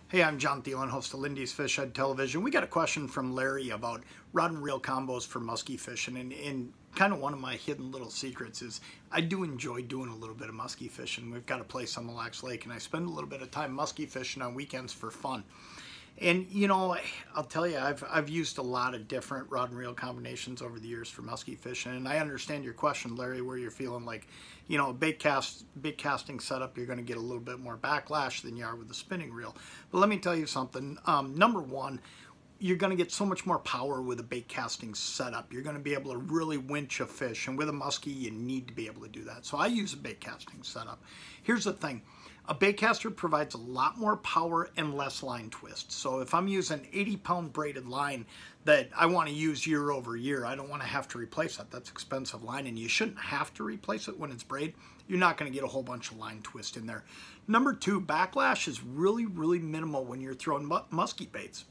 Hey, I'm Jon Thelen, host of Lindy's Fish Head Television. We got a question from Larry about rod and reel combos for muskie fishing, and kind of one of my hidden little secrets is I do enjoy doing a little bit of muskie fishing. We've got a place on Mille Lacs Lake, and I spend a little bit of time muskie fishing on weekends for fun. And you know, I'll tell you, I've used a lot of different rod and reel combinations over the years for muskie fishing, and I understand your question, Larry, where you're feeling like, you know, a bait casting setup, you're going to get a little bit more backlash than you are with a spinning reel. But let me tell you something. Number one, you're going to get so much more power with a bait casting setup. You're going to be able to really winch a fish, and with a muskie, you need to be able to do that. So I use a bait casting setup. Here's the thing. A bait caster provides a lot more power and less line twist. So if I'm using 80-pound braided line that I want to use year over year, I don't want to have to replace that. That's expensive line, and you shouldn't have to replace it when it's braid. You're not going to get a whole bunch of line twist in there. Number two, backlash is really, really minimal when you're throwing muskie baits.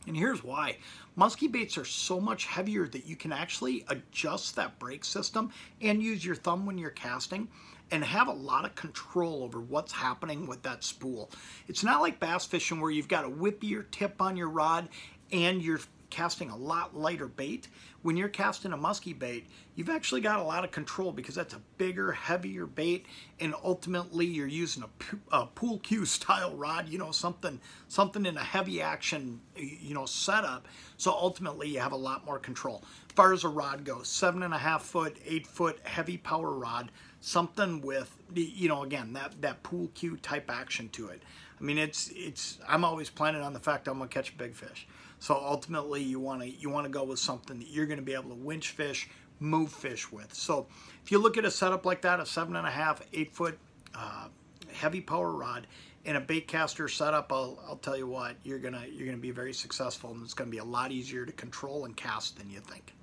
And here's why. Muskie baits are so much heavier that you can actually adjust that brake system and use your thumb when you're casting and have a lot of control over what's happening with that spool. It's not like bass fishing where you've got a whippier tip on your rod and you're casting a lot lighter bait. When you're casting a muskie bait, you've actually got a lot of control because that's a bigger, heavier bait, and ultimately you're using a pool cue style rod, you know, something in a heavy action, you know, setup. So ultimately you have a lot more control. As far as a rod goes, 7.5 foot, 8 foot heavy power rod, something with, you know, again, that pool cue type action to it. I mean, I'm always planning on the fact I'm gonna catch a big fish. So ultimately you wanna go with something that you're gonna be able to winch fish, move fish with. So if you look at a setup like that, a 7.5, 8 foot heavy power rod and a bait caster setup, I'll tell you what, you're gonna be very successful, and it's gonna be a lot easier to control and cast than you think.